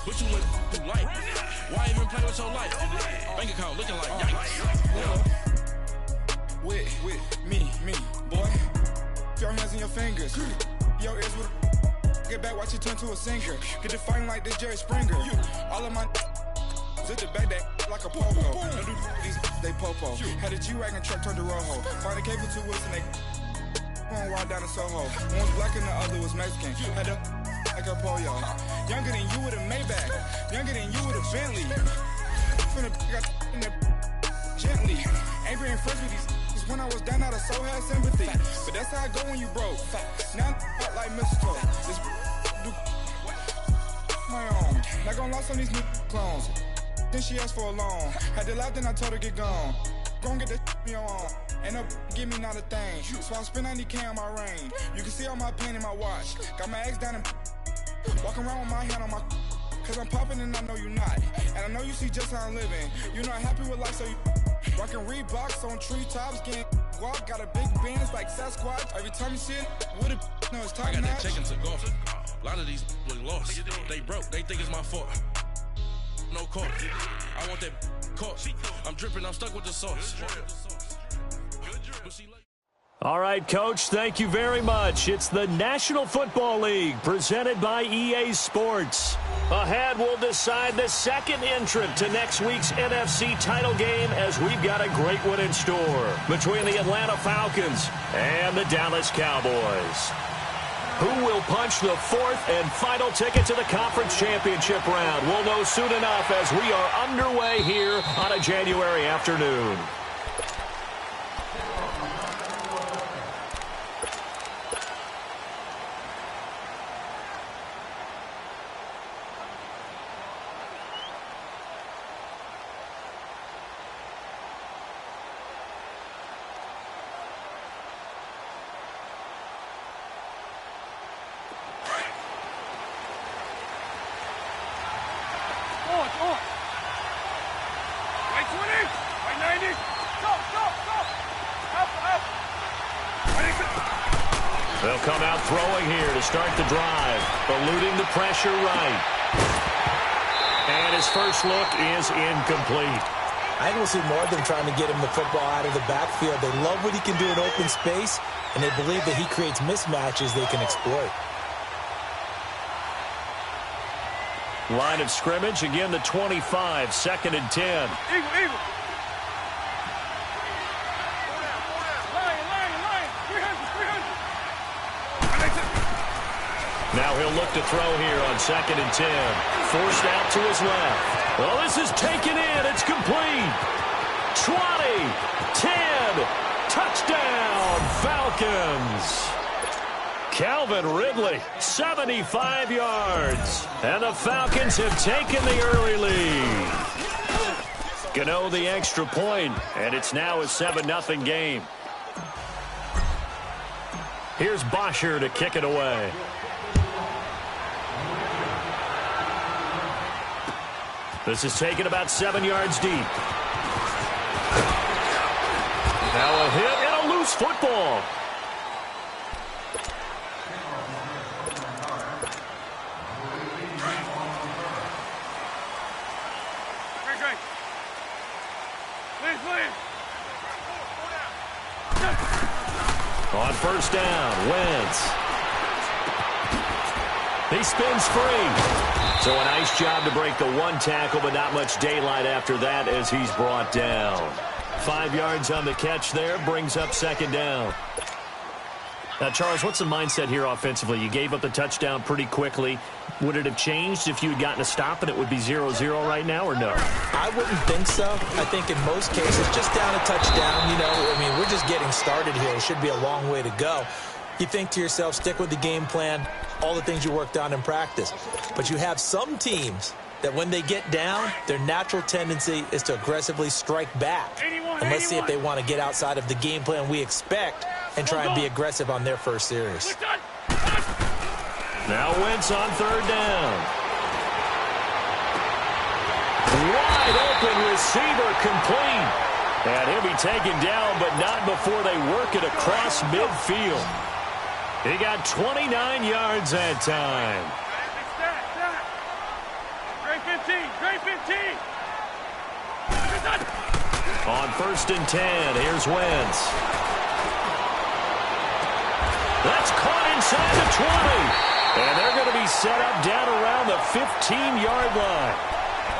But you look too light. Why even play with your life? Bank account looking like yikes. With me, boy. Your hands in your fingers. Your ears with get back, watch you turn to a singer. Get to fighting like this Jerry Springer. All of my zip the back that like a pogo. No do these they popo. Had a G-Wagon truck turned to Rojo. Find a cable 2 wheels and they going wild down in Soho. One was black and the other was Mexican. Had a like a pollo. Younger than you with a Maybach. Younger than you with a Bentley. Finna got in the gently. Ain't been friends with these. When I was down, I so had sympathy. But that's how I go when you broke. Now I'm like mistletoe. This do my own. Not gonna lost on these new clones. Then she asked for a loan. Had to laugh, then I told her get gone. Gon' get that me on. Ain't no give me not a thing. So I spend 90K on my ring. You can see all my pain in my watch. Got my ex down and walking around with my hand on my. Cause I'm popping and I know you not. And I know you see just how I'm living. You're not happy with life, so you rockin' Reeboks on treetops, getting walk. Got a big Benz like Sasquatch. Every time you see it, with a no, it's top I got notch. that check into golf. A lot of these look lost. They broke. They think it's my fault. No court. I want that court. I'm dripping. I'm stuck with the sauce. All right, Coach, thank you very much. It's the National Football League presented by EA Sports. Ahead, we'll decide the second entrant to next week's NFC title game as we've got a great one in store between the Atlanta Falcons and the Dallas Cowboys. Who will punch the fourth and final ticket to the conference championship round? We'll know soon enough as we are underway here on a January afternoon. They'll come out throwing here to start the drive, eluding the pressure right. And his first look is incomplete. I think we'll see more of them trying to get him the football out of the backfield. They love what he can do in open space, and they believe that he creates mismatches they can exploit. Line of scrimmage, again the 25, 2nd and 10. Eagle. Now he'll look to throw here on 2nd and 10. Forced out to his left. Well, this is taken in. It's complete. 20, 10, touchdown, Falcons. Calvin Ridley, 75 yards. And the Falcons have taken the early lead. Gano the extra point, and it's now a 7-0 game. Here's Bosher to kick it away. This is taken about 7 yards deep. Now a hit and a loose football. On first down, Wentz. He spins free. So a nice job to break the one tackle, but not much daylight after that as he's brought down. 5 yards on the catch there, brings up 2nd down. Now, Charles, what's the mindset here offensively? You gave up the touchdown pretty quickly. Would it have changed if you had gotten a stop and it would be 0-0 right now, or no? I wouldn't think so. I think in most cases, just down a touchdown, we're just getting started here. It should be a long way to go. You think to yourself, stick with the game plan, all the things you worked on in practice. But you have some teams that when they get down, their natural tendency is to aggressively strike back. And let's see if they want to get outside of the game plan we expect and try and be aggressive on their first series. Now Wentz on 3rd down. Wide open receiver complete. And he'll be taken down, but not before they work it across midfield. He got 29 yards that time. On 1st and 10, here's Wentz. That's caught inside the 20. And they're going to be set up down around the 15-yard line.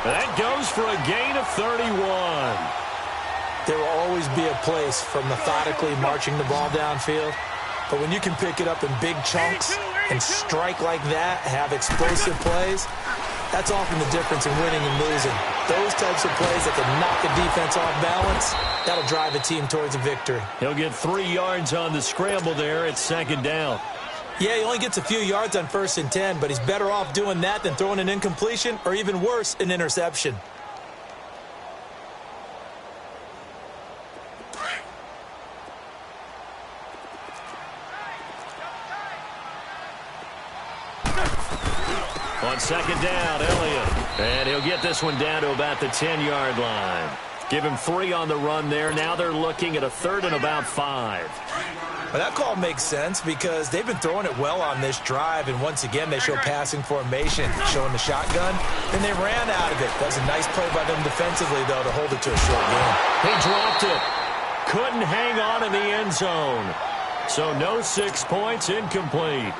That goes for a gain of 31. There will always be a place for methodically marching the ball downfield. But when you can pick it up in big chunks and strike like that, have explosive plays, that's often the difference in winning and losing. Those types of plays that can knock a defense off balance, that'll drive a team towards a victory. He'll get 3 yards on the scramble there at 2nd down. Yeah, he only gets a few yards on 1st and 10, but he's better off doing that than throwing an incompletion or even worse, an interception. On 2nd down, Elliott. And he'll get this one down to about the 10-yard line. Give him 3 on the run there. Now they're looking at a 3rd and about 5. Well, that call makes sense because they've been throwing it well on this drive, and once again they show passing formation, showing the shotgun, and they ran out of it. That was a nice play by them defensively, though, to hold it to a short game. He dropped it. Couldn't hang on in the end zone. So no 6 points, incomplete.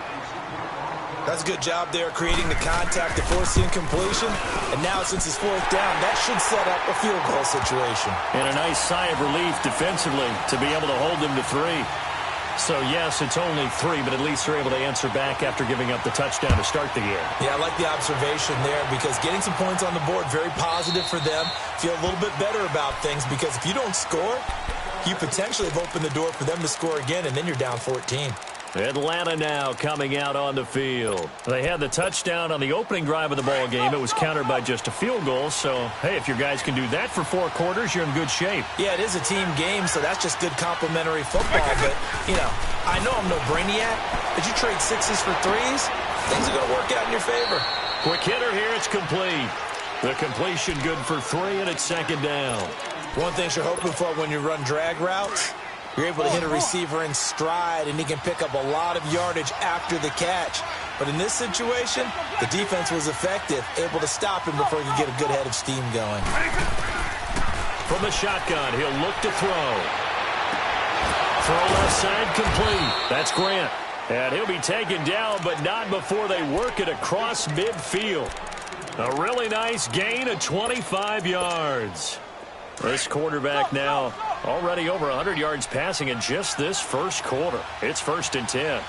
That's a good job there creating the contact to force the incompletion. And now since it's 4th down, that should set up a field goal situation. And a nice sigh of relief defensively to be able to hold them to 3. So, yes, it's only 3, but at least they're able to answer back after giving up the touchdown to start the game. Yeah, I like the observation there because getting some points on the board, very positive for them. Feel a little bit better about things because if you don't score, you potentially have opened the door for them to score again, and then you're down 14. Atlanta now coming out on the field. They had the touchdown on the opening drive of the ball game. It was countered by just a field goal. So, hey, if your guys can do that for 4 quarters, you're in good shape. Yeah, it is a team game, so that's just good complimentary football. But, you know, I know I'm no brainiac, but you trade 6s for 3s, things are going to work out in your favor. Quick hitter here, it's complete. The completion good for 3, and it's 2nd down. One thing you're hoping for when you run drag routes, you're able to hit a receiver in stride, and he can pick up a lot of yardage after the catch. But in this situation, the defense was effective, able to stop him before he could get a good head of steam going. From the shotgun, he'll look to throw. Throw left side complete. That's Grant. And he'll be taken down, but not before they work it across midfield. A really nice gain of 25 yards. This quarterback now already over 100 yards passing in just this first quarter. It's 1st and 10.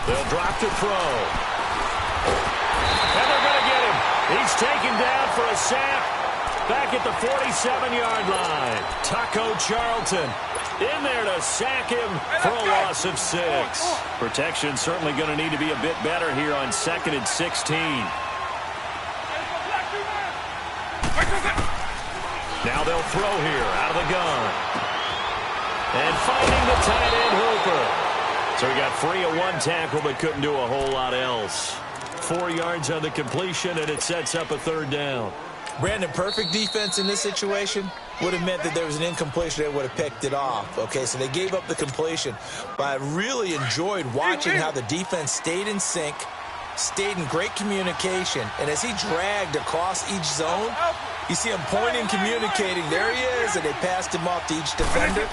They'll drop to throw. And they're going to get him. He's taken down for a sack back at the 47-yard line. Taco Charlton in there to sack him for a loss of 6. Protection certainly going to need to be a bit better here on 2nd and 16. Now they'll throw here out of the gun. And finding the tight end Hooper. So he got free of 1 tackle but couldn't do a whole lot else. 4 yards on the completion, and it sets up a 3rd down. Brandon, perfect defense in this situation would have meant that there was an incompletion. They would have picked it off. Okay, so they gave up the completion. But I really enjoyed watching how the defense stayed in sync, stayed in great communication. And as he dragged across each zone, you see him pointing, communicating. There he is, and they passed him off to each defender.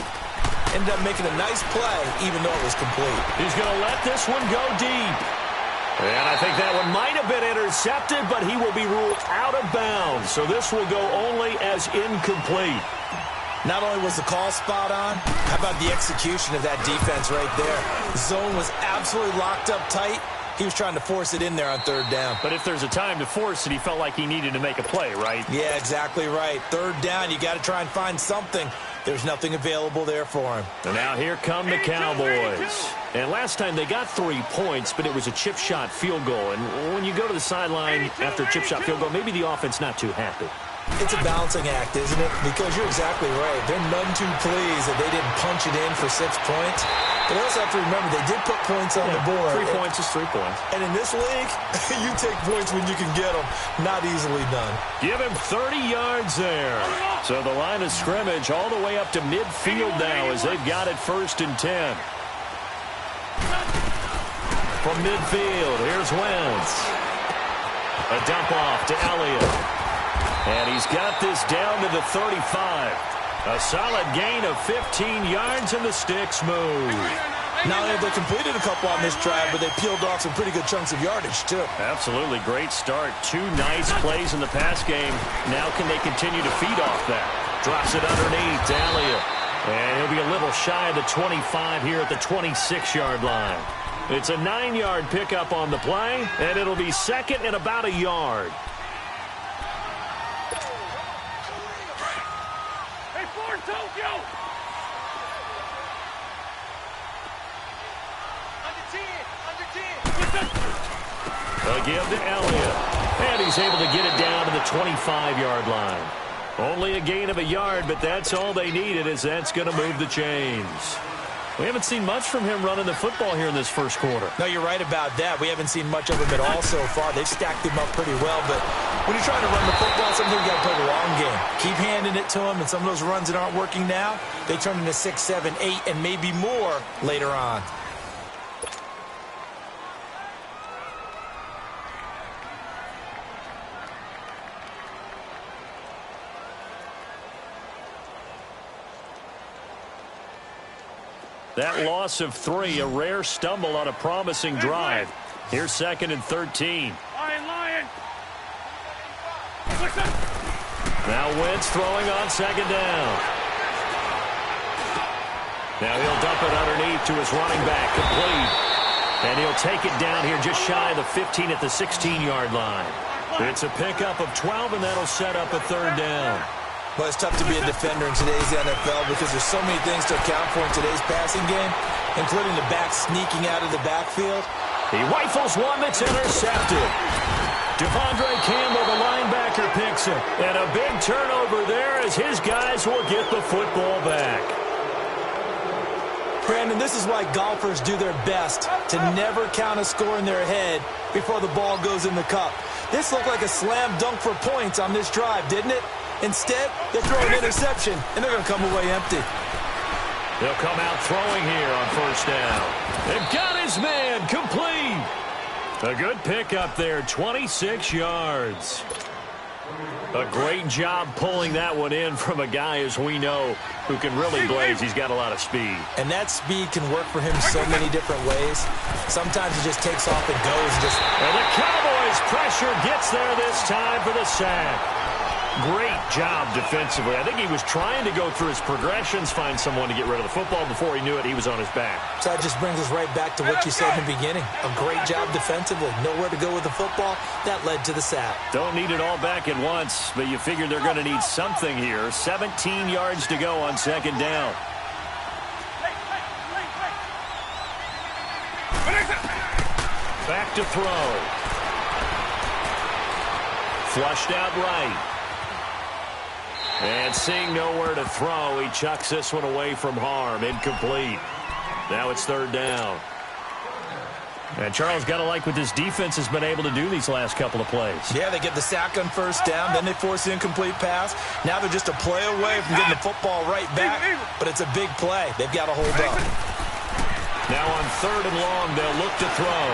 Ended up making a nice play, even though it was complete. He's going to let this one go deep. And I think that one might have been intercepted, but he will be ruled out of bounds. So this will go only as incomplete. Not only was the call spot on, how about the execution of that defense right there? The zone was absolutely locked up tight. He was trying to force it in there on 3rd down. But if there's a time to force it, he felt like he needed to make a play, right? Yeah, exactly right. 3rd down, you got to try and find something. There's nothing available there for him. And now here come the Cowboys. And last time they got 3 points, but it was a chip shot field goal. And when you go to the sideline after a chip shot field goal, maybe the offense not too happy. It's a balancing act, isn't it? Because you're exactly right. They're none too pleased that they didn't punch it in for 6 points. But they also have to remember they did put points on the board. 3 points is 3 points. And in this league, you take points when you can get them. Not easily done. Give him 30 yards there. So the line of scrimmage all the way up to midfield now as they've got it 1st and 10. From midfield, here's Wentz. A dump off to Elliott. And he's got this down to the 35. A solid gain of 15 yards, and the sticks move. Not only have they completed a couple on this drive, but they peeled off some pretty good chunks of yardage, too. Absolutely great start. 2 nice plays in the pass game. Now can they continue to feed off that? Drops it underneath to Elliott. And he'll be a little shy of the 25 here at the 26-yard line. It's a 9-yard pickup on the play, and it'll be second and about a yard. Hey, Ford, Tokyo! A give to Elliott. And he's able to get it down to the 25-yard line. Only a gain of a yard, but that's all they needed, as that's going to move the chains. We haven't seen much from him running the football here in this first quarter. No, you're right about that. We haven't seen much of him at all so far. They've stacked him up pretty well, but when you're trying to run the football, sometimes you got to play the long game. Keep handing it to him, and some of those runs that aren't working now, they turn into 6, 7, 8, and maybe more later on. That loss of 3, a rare stumble on a promising drive. Here's second and 13. Lion! Now Wentz throwing on second down. Now he'll dump it underneath to his running back, complete. And he'll take it down here just shy of the 15 at the 16-yard line. It's a pickup of 12, and that'll set up a third down. Well, it's tough to be a defender in today's NFL because there's so many things to account for in today's passing game, including the back sneaking out of the backfield. He rifles one that's intercepted. Devondre Campbell, the linebacker, picks it. And a big turnover there as his guys will get the football back. Brandon, this is why golfers do their best to never count a score in their head before the ball goes in the cup. This looked like a slam dunk for points on this drive, didn't it? Instead, they'll throw an interception, and they're going to come away empty. They'll come out throwing here on first down. They've got his man complete. A good pickup there, 26 yards. A great job pulling that one in from a guy, as we know, who can really blaze. He's got a lot of speed. And that speed can work for him so many different ways. Sometimes he just takes off and goes. And the Cowboys' pressure gets there this time for the sack. Great job defensively. I think he was trying to go through his progressions, find someone to get rid of the football. Before he knew it, he was on his back. So that just brings us right back to what you said in the beginning. A great job defensively. Nowhere to go with the football. That led to the sack. Don't need it all back at once, but you figure they're going to need something here. 17 yards to go on second down. Back to throw. Flushed out right. And seeing nowhere to throw, he chucks this one away from harm. Incomplete. Now it's third down. And Charles, got to like what this defense has been able to do these last couple of plays. Yeah, they get the sack on first down, then they force the incomplete pass. Now they're just a play away from getting the football right back, but it's a big play. They've got to hold up. Now on third and long, they'll look to throw.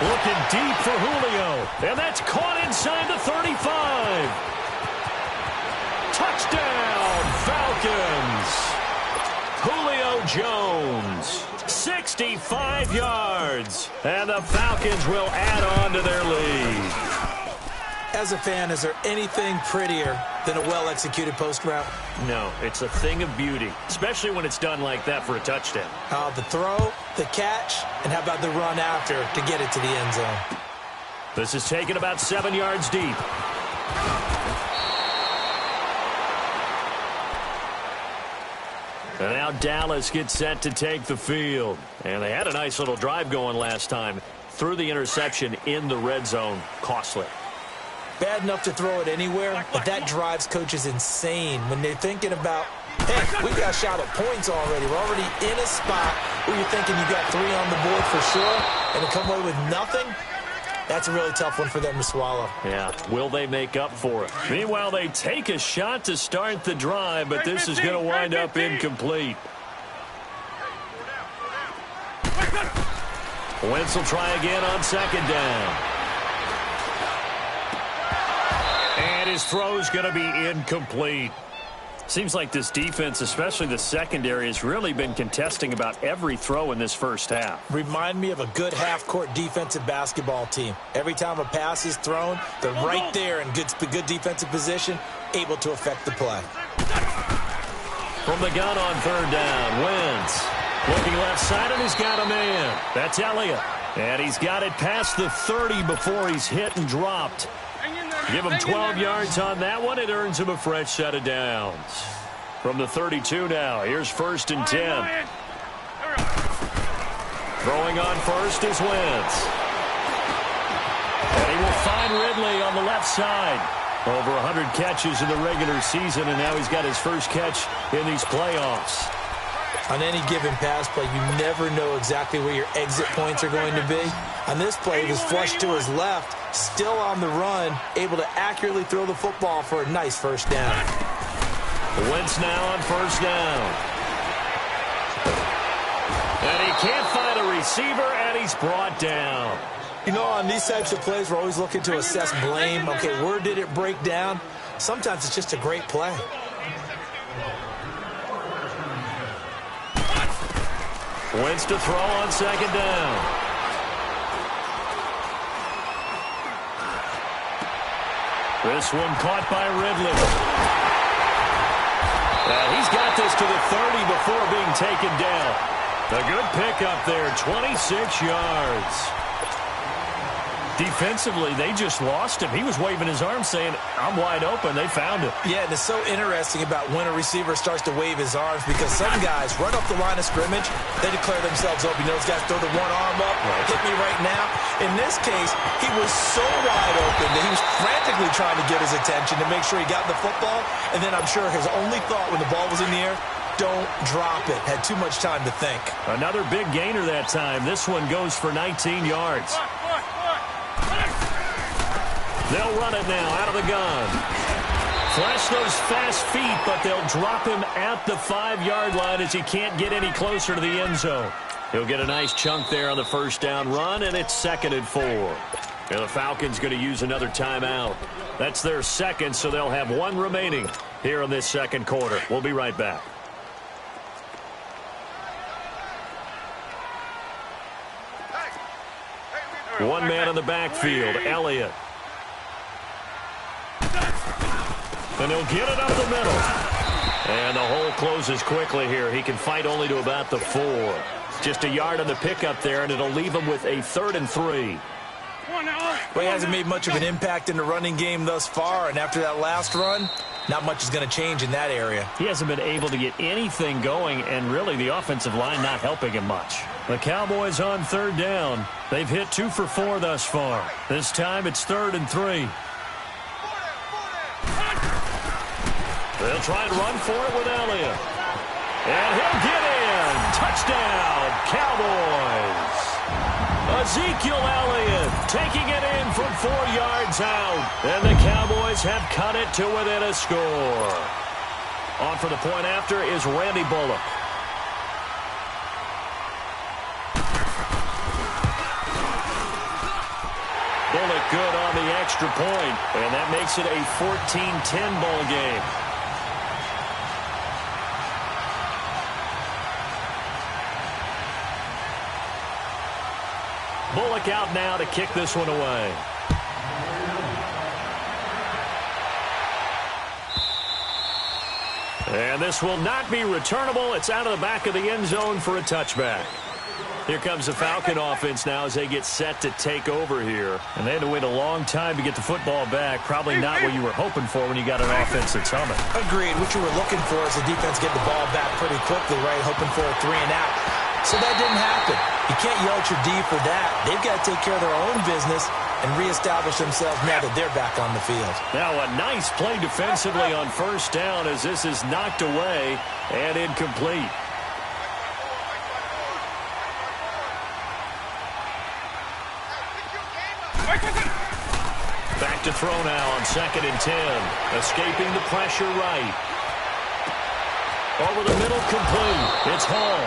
Looking deep for Julio. And that's caught inside the 35. Touchdown, Falcons. Julio Jones, 65 yards. And the Falcons will add on to their lead. As a fan, is there anything prettier than a well-executed post route? No, it's a thing of beauty, especially when it's done like that for a touchdown. The throw, the catch, and how about the run after to get it to the end zone? This is taken about 7 yards deep. And now Dallas gets set to take the field. And they had a nice little drive going last time. Threw the interception in the red zone. Costly. Bad enough to throw it anywhere, but that drives coaches insane when they're thinking about, hey, we got a shot at points already. We're already in a spot where you're thinking you got 3 on the board for sure, and to come away with nothing, that's a really tough one for them to swallow. Yeah, will they make up for it? Meanwhile, they take a shot to start the drive, but this is going to wind up incomplete. Wentz will try again on second down. And his throw's going to be incomplete. Seems like this defense, especially the secondary, has really been contesting about every throw in this first half. Remind me of a good half-court defensive basketball team. Every time a pass is thrown, they're right there in good defensive position, able to affect the play. From the gun on third down, Wentz looking left side, and he's got a man. That's Elliott. And he's got it past the 30 before he's hit and dropped. Give him 12 yards on that one. It earns him a fresh set of downs. From the 32 now, here's 1st and 10. Throwing on first is Wentz. And he will find Ridley on the left side. Over 100 catches in the regular season, and now he's got his first catch in these playoffs. On any given pass play, you never know exactly where your exit points are going to be. On this play, he was flushed to his left, still on the run, able to accurately throw the football for a nice first down. Wentz now on first down. And he can't find a receiver, and he's brought down. You know, on these types of plays, we're always looking to assess blame. Okay, where did it break down? Sometimes it's just a great play. Wentz to throw on second down. This one caught by Ridley. He's got this to the 30 before being taken down. A good pickup there, 26 yards. Defensively, they just lost him. He was waving his arms saying, I'm wide open. They found him. Yeah, and it's so interesting about when a receiver starts to wave his arms because some guys, right off the line of scrimmage, they declare themselves open. You know, those guys throw the one arm up, hit me right now. In this case, he was so wide open that he was frantically trying to get his attention to make sure he got the football. And then I'm sure his only thought when the ball was in the air, don't drop it. Had too much time to think. Another big gainer that time. This one goes for 19 yards. They'll run it now out of the gun. Flash those fast feet, but they'll drop him at the 5-yard line as he can't get any closer to the end zone. He'll get a nice chunk there on the first down run, and it's 2nd and 4. And the Falcons going to use another timeout. That's their second, so they'll have one remaining here in this second quarter. We'll be right back. One man in the backfield, Elliott. And he'll get it up the middle. And the hole closes quickly here. He can fight only to about the 4. Just a yard on the pickup there, and it'll leave him with a 3rd and 3. Well, he hasn't made much of an impact in the running game thus far, and after that last run, not much is going to change in that area. He hasn't been able to get anything going, and really the offensive line not helping him much. The Cowboys on 3rd down. They've hit 2 for 4 thus far. This time it's 3rd and 3. They'll try and run for it with Elliott. And he'll get in. Touchdown, Cowboys. Ezekiel Elliott taking it in from 4 yards out. And the Cowboys have cut it to within a score. On for the point after is Randy Bullock. Bullock good on the extra point, and that makes it a 14-10 ball game. Bullock out now to kick this one away. And this will not be returnable. It's out of the back of the end zone for a touchback. Here comes the Falcon offense now as they get set to take over here. And they had to wait a long time to get the football back. Probably not what you were hoping for when you got an offense that's humming. Agreed. What you were looking for is the defense get the ball back pretty quickly, right? Hoping for a 3 and out. So that didn't happen. You can't yell at your D for that. They've got to take care of their own business and reestablish themselves now that they're back on the field. Now a nice play defensively on first down as this is knocked away and incomplete. Back to throw now on 2nd and 10. Escaping the pressure right. Over the middle, complete. It's Hall.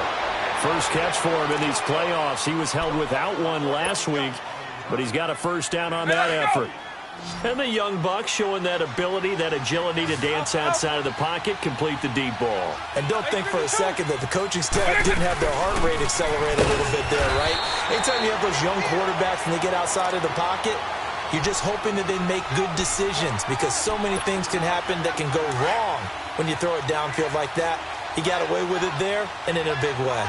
First catch for him in these playoffs. He was held without one last week, but he's got a first down on that effort. And the young buck showing that ability, that agility to dance outside of the pocket, complete the deep ball. And don't think for a second that the coaching staff didn't have their heart rate accelerate a little bit there, right? Anytime you have those young quarterbacks and they get outside of the pocket, you're just hoping that they make good decisions because so many things can happen that can go wrong when you throw it downfield like that. He got away with it there and in a big way.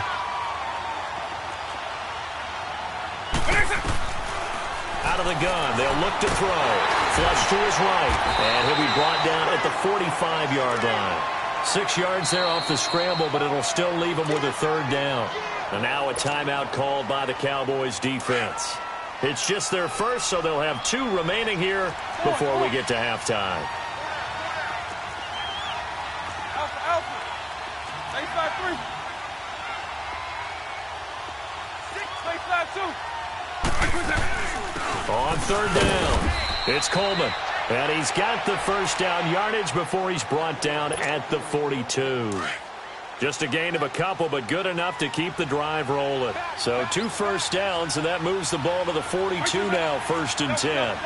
Out of the gun, they'll look to throw. Flush to his right, and he'll be brought down at the 45-yard line. 6 yards there off the scramble, but it'll still leave him with a third down. And now a timeout called by the Cowboys defense. It's just their first, so they'll have 2 remaining here before we get to halftime. Alpha. Stay 5-3. 6, stay 5-2. On third down, it's Coleman. And he's got the first down yardage before he's brought down at the 42. Just a gain of a couple, but good enough to keep the drive rolling. So 2 first downs, and that moves the ball to the 42 now, 1st and 10.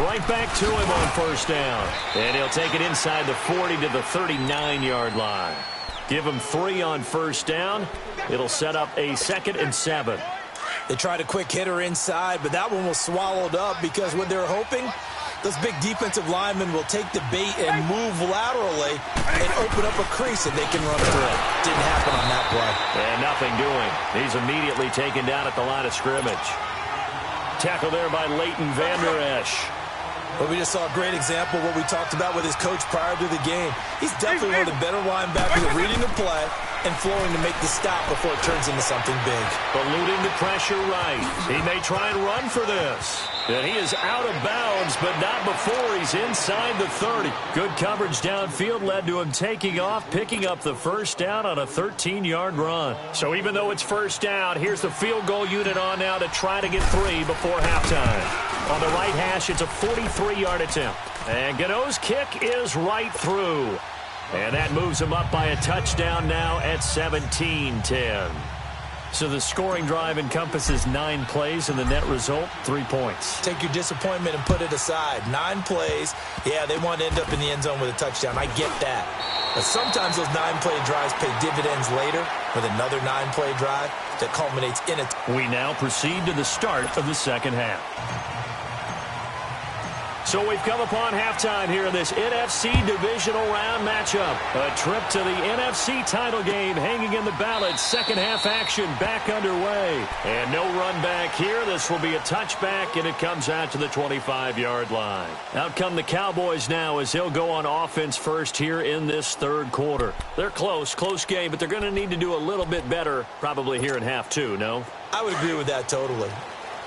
Right back to him on first down. And he'll take it inside the 40 to the 39-yard line. Give him 3 on first down. It'll set up a 2nd and 7. They tried a quick hitter inside, but that one was swallowed up because what they're hoping, those big defensive linemen will take the bait and move laterally and open up a crease and they can run through it. Didn't happen on that play. And nothing doing. He's immediately taken down at the line of scrimmage. Tackle there by Leighton Vander Esch. But we just saw a great example of what we talked about with his coach prior to the game. He's definitely one of the better linebackers at reading the play and flowing to make the stop before it turns into something big. Eluding the pressure right. He may try and run for this. And he is out of bounds, but not before he's inside the 30. Good coverage downfield led to him taking off, picking up the first down on a 13-yard run. So even though it's first down, here's the field goal unit on now to try to get 3 before halftime. On the right hash, it's a 43-yard attempt. And Gano's kick is right through. And that moves him up by a touchdown now at 17-10. So the scoring drive encompasses 9 plays, and the net result, 3 points. Take your disappointment and put it aside. 9 plays. Yeah, they want to end up in the end zone with a touchdown. I get that. But sometimes those 9-play drives pay dividends later with another 9-play drive that culminates in it. We now proceed to the start of the second half. So we've come upon halftime here in this NFC divisional round matchup. A trip to the NFC title game hanging in the balance. Second half action back underway. And no run back here. This will be a touchback, and it comes out to the 25-yard line. Out come the Cowboys now as they'll go on offense first here in this third quarter. They're close game, but they're going to need to do a little bit better probably here in half 2, no? I would agree with that totally.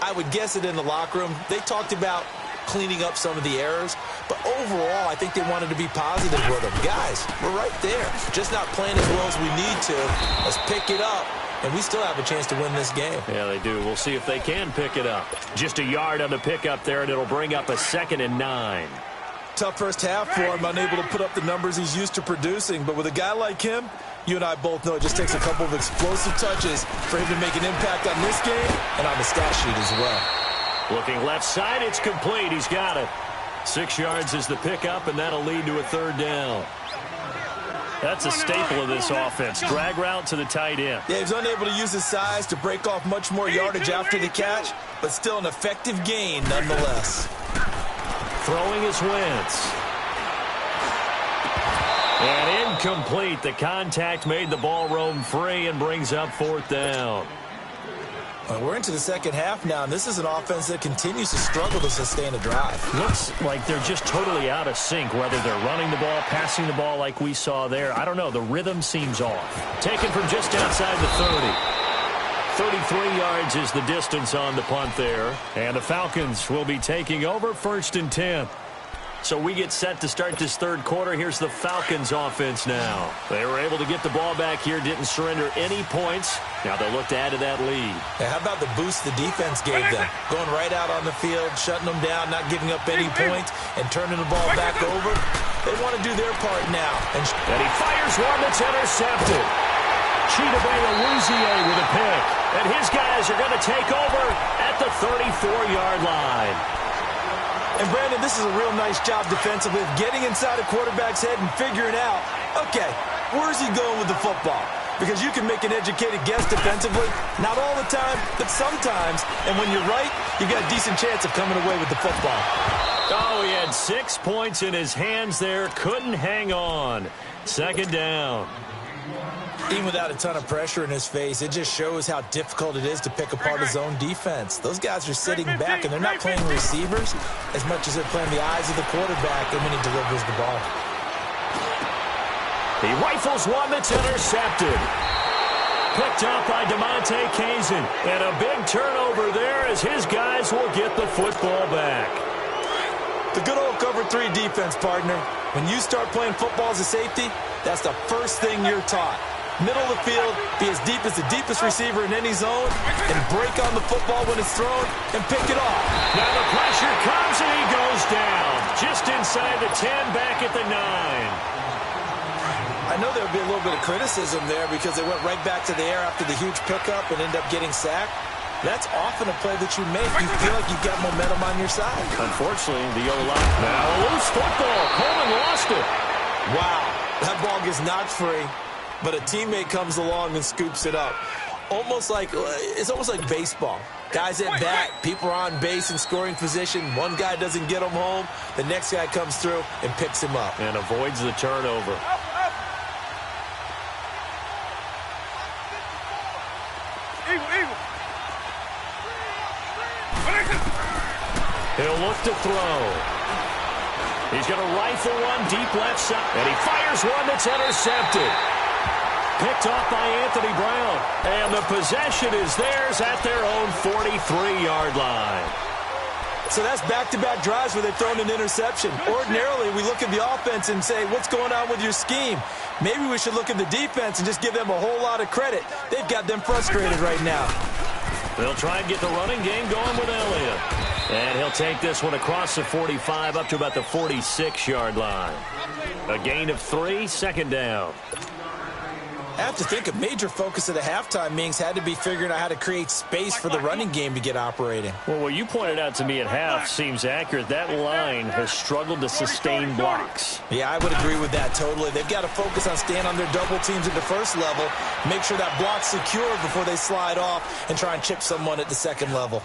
I would guess it in the locker room. They talked about cleaning up some of the errors, but overall I think they wanted to be positive with them. Guys, we're right there, just not playing as well as we need to. Let's pick it up, and we still have a chance to win this game. Yeah, they do. We'll see if they can pick it up. Just a yard on the pickup there, and it'll bring up a 2nd and 9. Tough first half for him, unable to put up the numbers he's used to producing, but with a guy like him, you and I both know it just takes a couple of explosive touches for him to make an impact on this game and on the stat sheet as well. Looking left side, it's complete. He's got it. 6 yards is the pickup, and that'll lead to a third down. That's a staple of this offense. Drag route to the tight end. Yeah, he's unable to use his size to break off much more yardage after the catch, but still an effective gain nonetheless. Throwing is Wentz. And incomplete. The contact made the ball roam free and brings up 4th down. Well, we're into the second half now, and this is an offense that continues to struggle to sustain a drive. Looks like they're just totally out of sync, whether they're running the ball, passing the ball like we saw there. I don't know. The rhythm seems off. Taken from just outside the 30. 33 yards is the distance on the punt there. And the Falcons will be taking over 1st and 10. So we get set to start this third quarter. Here's the Falcons offense now. They were able to get the ball back here, didn't surrender any points. Now they'll look to add to that lead. Yeah, how about the boost the defense gave them? Going right out on the field, shutting them down, not giving up any points, and turning the ball back over. They want to do their part now. And he fires one that's intercepted. Chidobe-Awuzie with a pick. And his guys are going to take over at the 34-yard line. And, Brandon, this is a real nice job defensively of getting inside a quarterback's head and figuring out, okay, where's he going with the football? Because you can make an educated guess defensively. Not all the time, but sometimes. And when you're right, you've got a decent chance of coming away with the football. Oh, he had 6 points in his hands there. Couldn't hang on. Second down. Even without a ton of pressure in his face, it just shows how difficult it is to pick apart his own defense. Those guys are sitting back, and they're not playing receivers as much as they're playing the eyes of the quarterback when he delivers the ball. He rifles one that's intercepted. Picked up by DeMonte Kazin. And a big turnover there as his guys will get the football back. The good old cover 3 defense, partner. When you start playing football as a safety, that's the first thing you're taught. Middle of the field, be as deep as the deepest receiver in any zone, and break on the football when it's thrown, and pick it off. Now the pressure comes, and he goes down. Just inside the 10, back at the 9. I know there would be a little bit of criticism there because they went right back to the air after the huge pickup and end up getting sacked. That's often a play that you make. You feel like you've got momentum on your side. Unfortunately, the O-line. Now a loose football. Coleman lost it. Wow, that ball gets knocked free. But a teammate comes along and scoops it up. It's almost like baseball. Guys at bat, people are on base in scoring position. One guy doesn't get him home. The next guy comes through and picks him up. And avoids the turnover. He'll look to throw. He's going to rifle one deep left side. And he fires one that's intercepted. Picked off by Anthony Brown. And the possession is theirs at their own 43-yard line. So that's back-to-back drives where they've thrown an interception. Ordinarily, we look at the offense and say, what's going on with your scheme? Maybe we should look at the defense and just give them a whole lot of credit. They've got them frustrated right now. They'll try and get the running game going with Elliott. And he'll take this one across the 45 up to about the 46-yard line. A gain of 3, second down. I have to think a major focus of the halftime meetings had to be figuring out how to create space for the running game to get operating. Well, what you pointed out to me at half seems accurate. That line has struggled to sustain blocks. Yeah, I would agree with that totally. They've got to focus on staying on their double teams at the first level, make sure that block's secure before they slide off and try and chip someone at the second level.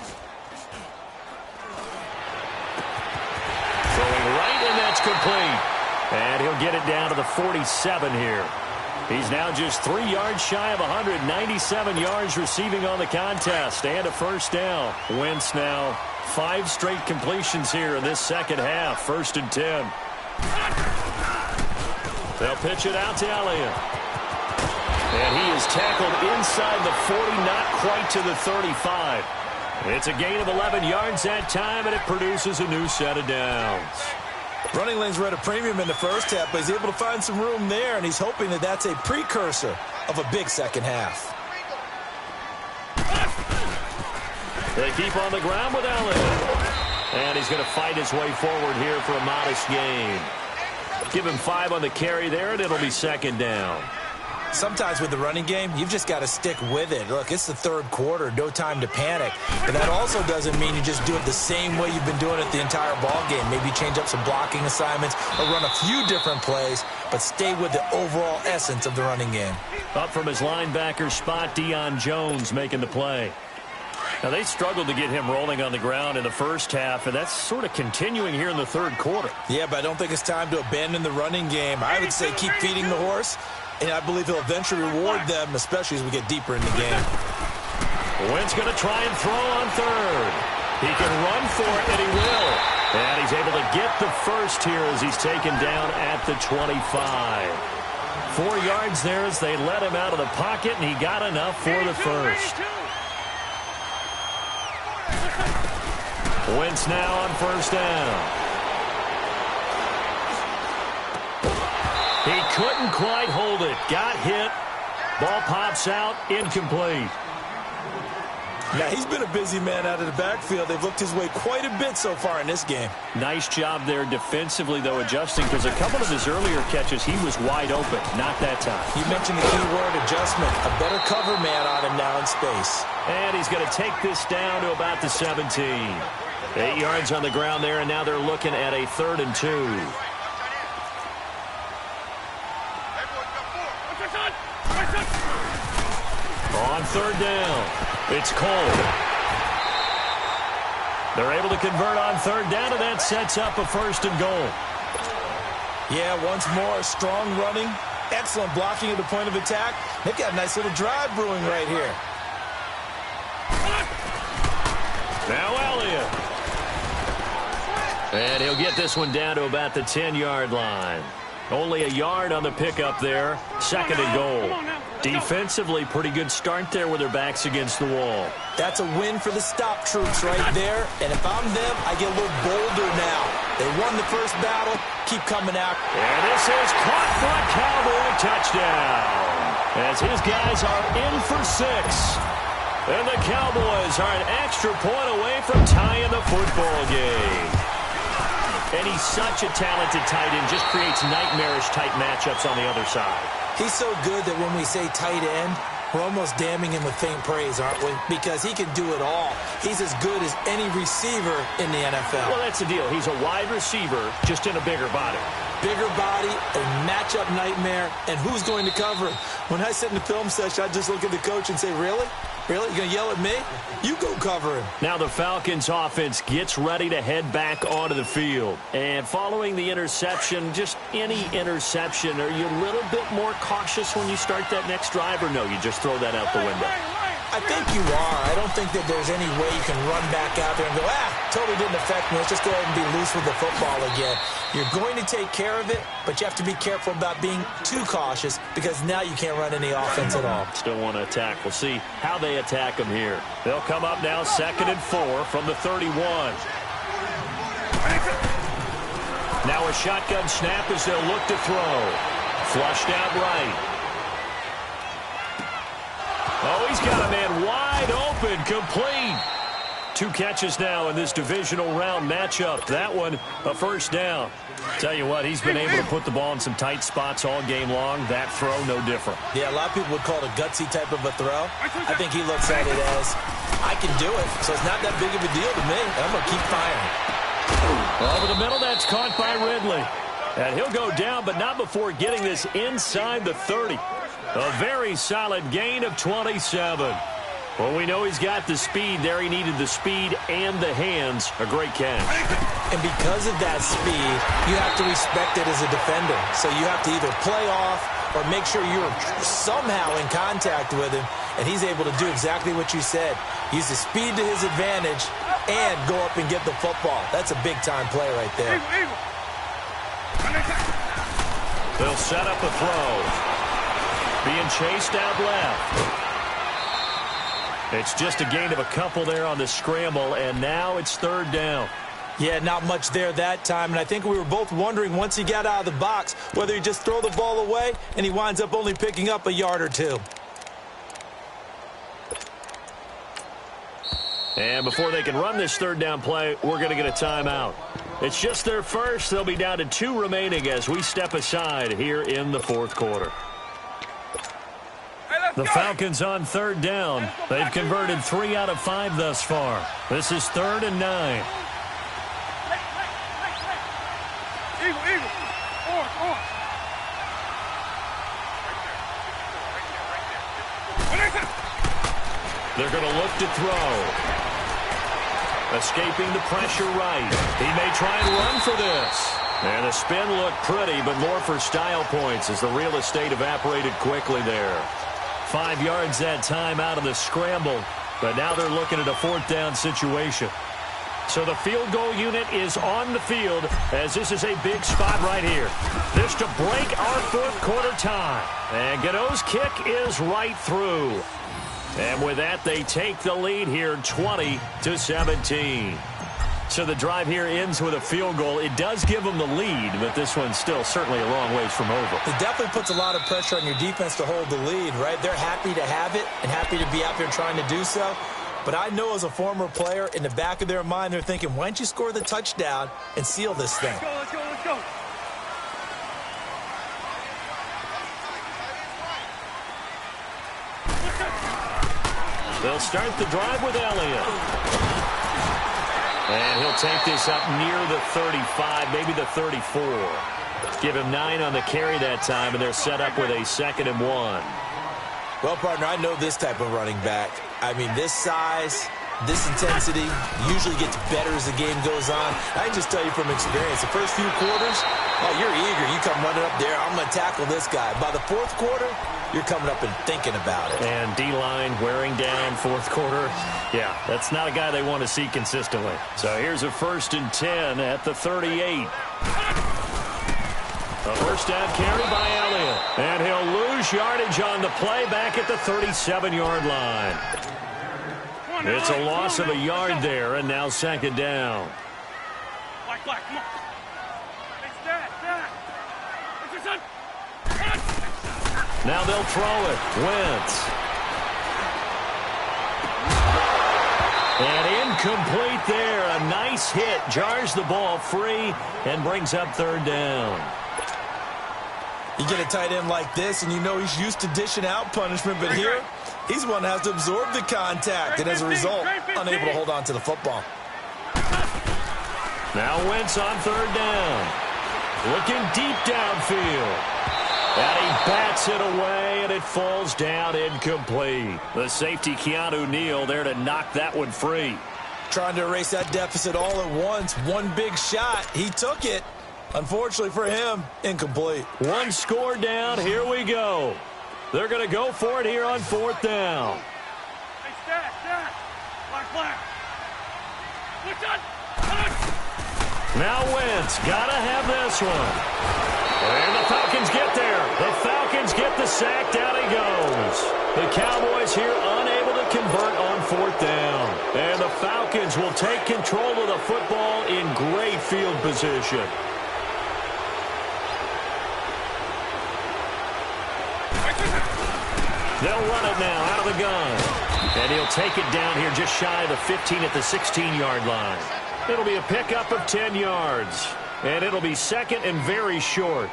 Throwing right, and that's complete. And he'll get it down to the 47 here. He's now just 3 yards shy of 197 yards receiving on the contest and a first down. Wentz now 5 straight completions here in this second half. 1st and 10. They'll pitch it out to Elliott. And he is tackled inside the 40, not quite to the 35. It's a gain of 11 yards that time, and it produces a new set of downs. Running lanes were at a premium in the first half, but he's able to find some room there, and he's hoping that that's a precursor of a big second half. They keep on the ground with Elliott. And he's going to fight his way forward here for a modest gain. Give him 5 on the carry there, and it'll be second down. Sometimes with the running game, you've just got to stick with it. Look, it's the third quarter, no time to panic. But that also doesn't mean you just do it the same way you've been doing it the entire ball game. Maybe change up some blocking assignments or run a few different plays, but stay with the overall essence of the running game. Up from his linebacker spot, Deion Jones making the play. Now, they struggled to get him rolling on the ground in the first half, and that's sort of continuing here in the third quarter. Yeah, but I don't think it's time to abandon the running game. I would say keep feeding the horse. And I believe he'll eventually reward them, especially as we get deeper in the game. Wentz going to try and throw on third. He can run for it, and he will. And he's able to get the first here as he's taken down at the 25. 4 yards there as they let him out of the pocket, and he got enough for the first. Wentz now on first down. couldn't quite hold it. Got hit. Ball pops out, incomplete. Now, he's been a busy man out of the backfield. They've looked his way quite a bit so far in this game. Nice job there defensively, though, adjusting, because a couple of his earlier catches, he was wide open. Not that time. You mentioned the key word, adjustment. A better cover man on him now in space. And he's going to take this down to about the 17. 8 yards on the ground there, and now they're looking at a 3rd and 2. On 3rd down, it's Cole. They're able to convert on 3rd down, and that sets up a 1st and goal. Yeah, once more, strong running, excellent blocking at the point of attack. They've got a nice little drive brewing right here. Now Elliott. And he'll get this one down to about the 10-yard line. Only a yard on the pickup there. 2nd and goal. Defensively, pretty good start there with their backs against the wall. That's a win for the stop troops right there. And if I'm them, I get a little bolder now. They won the first battle. Keep coming out. And this is caught for a Cowboy touchdown. As his guys are in for 6. And the Cowboys are an extra point away from tying the football game. And he's such a talented tight end, just creates nightmarish-type matchups on the other side. He's so good that when we say tight end, we're almost damning him with faint praise, aren't we? Because he can do it all. He's as good as any receiver in the NFL. Well, that's the deal. He's a wide receiver, just in a bigger body. Bigger body, a matchup nightmare, and who's going to cover him? When I sit in the film session, I just look at the coach and say, really? Really? You going to yell at me? You go cover him. Now the Falcons offense gets ready to head back onto the field. And following the interception, just any interception, are you a little bit more cautious when you start that next drive, or no, you just throw that out the window? I think you are. I don't think that there's any way you can run back out there and go, totally didn't affect me. Let's just go ahead and be loose with the football again. You're going to take care of it, but you have to be careful about being too cautious because now you can't run any offense at all. Still want to attack. We'll see how they attack them here. They'll come up now 2nd and 4 from the 31. Now a shotgun snap as they'll look to throw. Flushed out right. Oh, he's got a man wide open, complete. 2 catches now in this divisional round matchup. That one, a 1st down. Tell you what, he's been able to put the ball in some tight spots all game long. That throw, no different. Yeah, a lot of people would call it a gutsy type of a throw. I think he looks at it as, I can do it, so it's not that big of a deal to me. I'm going to keep firing. Over the middle, that's caught by Ridley. And he'll go down, but not before getting this inside the 30. A very solid gain of 27. Well, we know he's got the speed there. He needed the speed and the hands. A great catch. And because of that speed, you have to respect it as a defender. So you have to either play off or make sure you're somehow in contact with him. And he's able to do exactly what you said. Use the speed to his advantage and go up and get the football. That's a big-time play right there. They'll set up a throw. Being chased out left. It's just a gain of a couple there on the scramble, and now it's 3rd down. Yeah, not much there that time, and I think we were both wondering once he got out of the box whether he just throw the ball away, and he winds up only picking up a yard or 2. And before they can run this 3rd down play, we're going to get a timeout. It's just their first. They'll be down to 2 remaining as we step aside here in the 4th quarter. The Falcons on 3rd down. They've converted 3 out of 5 thus far. This is 3rd and 9. Eagle. On. They're going to look to throw. Escaping the pressure right. He may try and run for this. And the spin looked pretty, but more for style points as the real estate evaporated quickly there. 5 yards that time out of the scramble, but now they're looking at a 4th down situation. So the field goal unit is on the field as this is a big spot right here. This to break our 4th quarter tie. And Godot's kick is right through. And with that, they take the lead here 20-17. So the drive here ends with a field goal. It does give them the lead, but this one's still certainly a long ways from over. It definitely puts a lot of pressure on your defense to hold the lead, right? They're happy to have it and happy to be out there trying to do so. But I know as a former player, in the back of their mind, they're thinking, why don't you score the touchdown and seal this thing? Let's go, let's go, let's go. They'll start the drive with Elliott. And he'll take this up near the 35, maybe the 34. Give him 9 on the carry that time, and they're set up with a 2nd and 1. Well, partner, I know this type of running back. I mean, this size, this intensity usually gets better as the game goes on. I can just tell you from experience, the first few quarters, oh, you're eager. You come running up there, I'm going to tackle this guy. By the 4th quarter, you're coming up and thinking about it. And D-line wearing down 4th quarter. Yeah, that's not a guy they want to see consistently. So here's a 1st and 10 at the 38. A first down carry by Elliott. And he'll lose yardage on the play back at the 37-yard line. It's a loss of a yard there, and now 2nd down. Black, come on. It's that. It's your son. Now they'll throw it. Wentz. And incomplete there. A nice hit. Jars the ball free and brings up 3rd down. You get a tight end like this, and you know he's used to dishing out punishment, but here, he's one that has to absorb the contact, and as a result, unable to hold on to the football. Now Wentz on 3rd down. Looking deep downfield. And he bats it away, and it falls down incomplete. The safety, Keanu Neal, there to knock that one free. Trying to erase that deficit all at once. One big shot. He took it. Unfortunately for him, incomplete. One score down. Here we go. They're going to go for it here on 4th down. Hey, stat. Black. What's on? Now Wentz, gotta have this one. And the Falcons get there. The Falcons get the sack. Down he goes. The Cowboys here unable to convert on 4th down. And the Falcons will take control of the football in great field position. They'll run it now out of the gun. And he'll take it down here just shy of the 15 at the 16-yard line. It'll be a pickup of 10 yards. And it'll be 2nd and very short.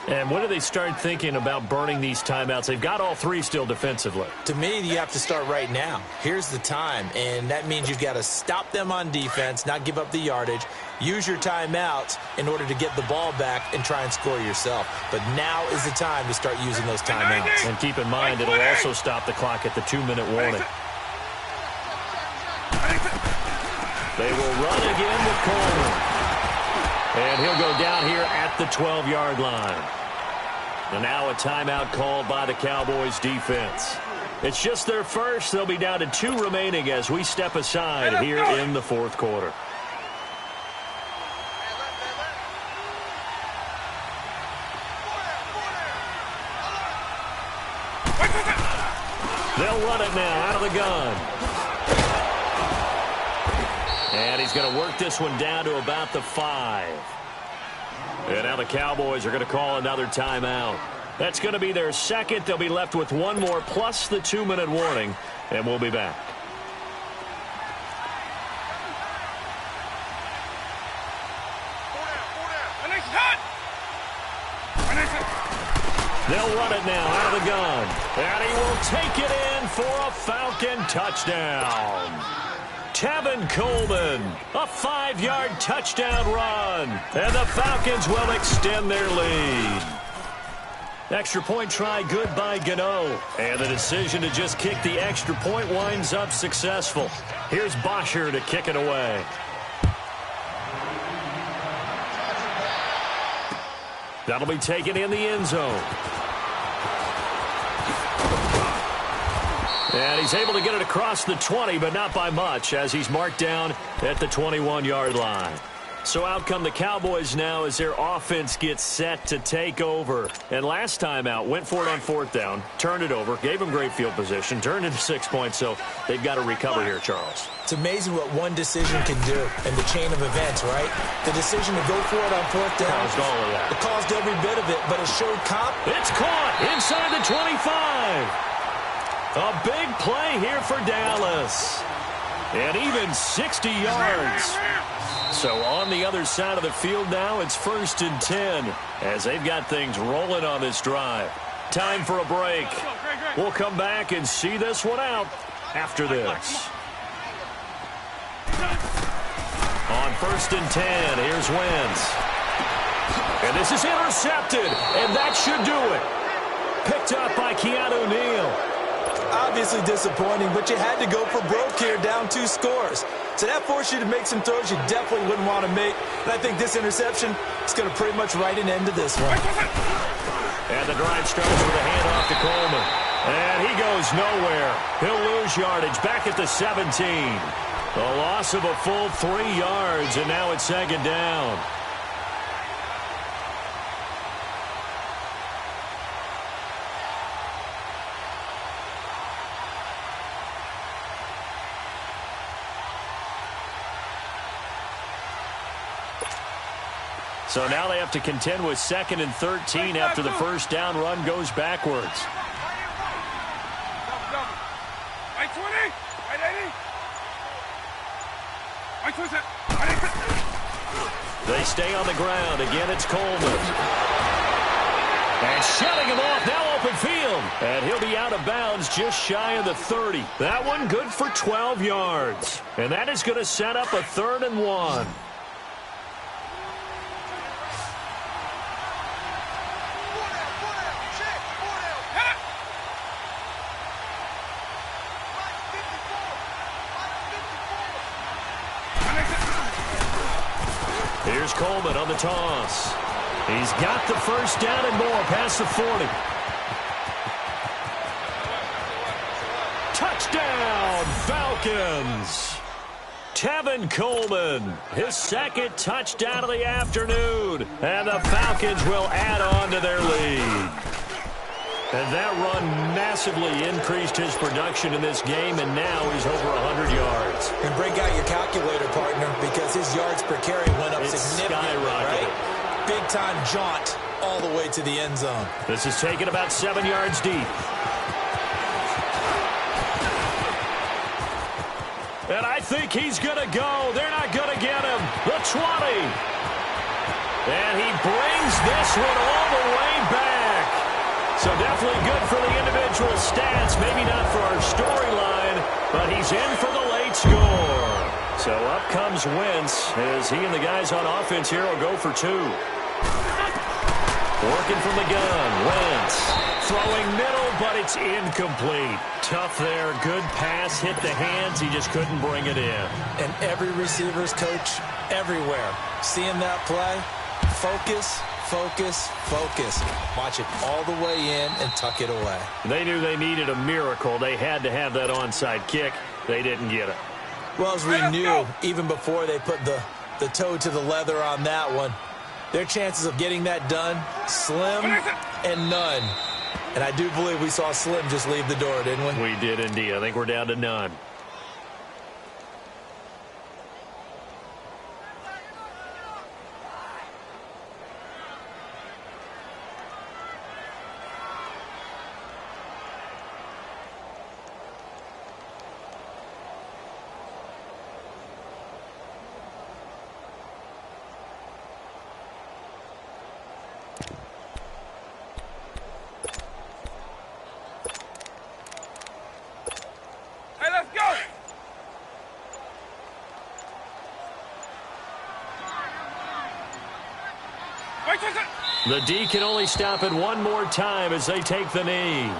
And when do they start thinking about burning these timeouts? They've got all 3 still defensively. To me, you have to start right now. Here's the time, and that means you've got to stop them on defense, not give up the yardage, use your timeouts in order to get the ball back and try and score yourself. But now is the time to start using those timeouts. And keep in mind, it'll also stop the clock at the 2-minute warning. They will run again with Coleman. And he'll go down here at the 12-yard line. And now a timeout called by the Cowboys defense. It's just their first. They'll be down to 2 remaining as we step aside here in the 4th quarter. They'll run it now out of the gun. And he's going to work this one down to about the 5. And now the Cowboys are going to call another timeout. That's going to be their 2nd. They'll be left with 1 more plus the 2-minute warning. And we'll be back. They'll run it now out of the gun. And he will take it in for a Falcon touchdown. Tevin Coleman, a 5-yard touchdown run. And the Falcons will extend their lead. Extra point try good by Gano. And the decision to just kick the extra point winds up successful. Here's Bosher to kick it away. That'll be taken in the end zone. And he's able to get it across the 20, but not by much, as he's marked down at the 21-yard line. So out come the Cowboys now as their offense gets set to take over. And last time out, went for it on 4th down, turned it over, gave them great field position, turned into 6 points, so they've got to recover here, Charles. It's amazing what one decision can do in the chain of events, right? The decision to go for it on 4th down. Caused all of that. It caused every bit of it, but it showed It's caught inside the 25. A big play here for Dallas. And even 60 yards. So on the other side of the field now, it's 1st and 10 as they've got things rolling on this drive. Time for a break. We'll come back and see this one out after this. On 1st and 10, here's Wentz. And this is intercepted, and that should do it. Picked up by Keanu Neal. Obviously disappointing, but you had to go for broke here, down 2 scores. So that forced you to make some throws you definitely wouldn't want to make. And I think this interception is going to pretty much write an end to this one. And the drive starts with a handoff to Coleman. And he goes nowhere. He'll lose yardage back at the 17. A loss of a full 3 yards, and now it's 2nd down. So now they have to contend with 2nd and 13 after the 1st down run goes backwards. They stay on the ground. Again, it's Coleman. And shutting him off, now open field. And he'll be out of bounds just shy of the 30. That one good for 12 yards. And that is going to set up a 3rd and 1. Here's Coleman on the toss. He's got the 1st down and more past the 40. Touchdown, Falcons. Tevin Coleman, his 2nd touchdown of the afternoon. And the Falcons will add on to their lead. And that run massively increased his production in this game, and now he's over 100 yards. And break out your calculator, partner, because his yards per carry went up significantly, right? Big-time jaunt all the way to the end zone. This is taken about 7 yards deep. And I think he's going to go. They're not going to get him. The 20. And he brings this one all the way back. So definitely good for the individual stats. Maybe not for our storyline, but he's in for the late score. So up comes Wentz as he and the guys on offense here will go for 2. Working from the gun, Wentz. Throwing middle, but it's incomplete. Tough there. Good pass. Hit the hands. He just couldn't bring it in. And every receiver's coach everywhere. Seeing that play, focus, focus, focus. Watch it all the way in and tuck it away. They knew they needed a miracle. They had to have that onside kick. They didn't get it. Well, as we knew, even before they put the toe to the leather on that one, their chances of getting that done, slim and none. And I do believe we saw Slim just leave the door, didn't we? We did indeed. I think we're down to none. The D can only stop it one more time as they take the knee.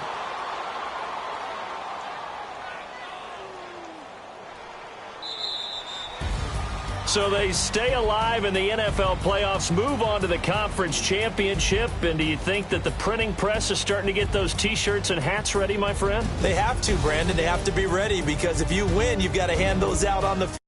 So they stay alive in the NFL playoffs, move on to the conference championship. And do you think that the printing press is starting to get those T-shirts and hats ready, my friend? They have to, Brandon. They have to be ready because if you win, you've got to hand those out on the field.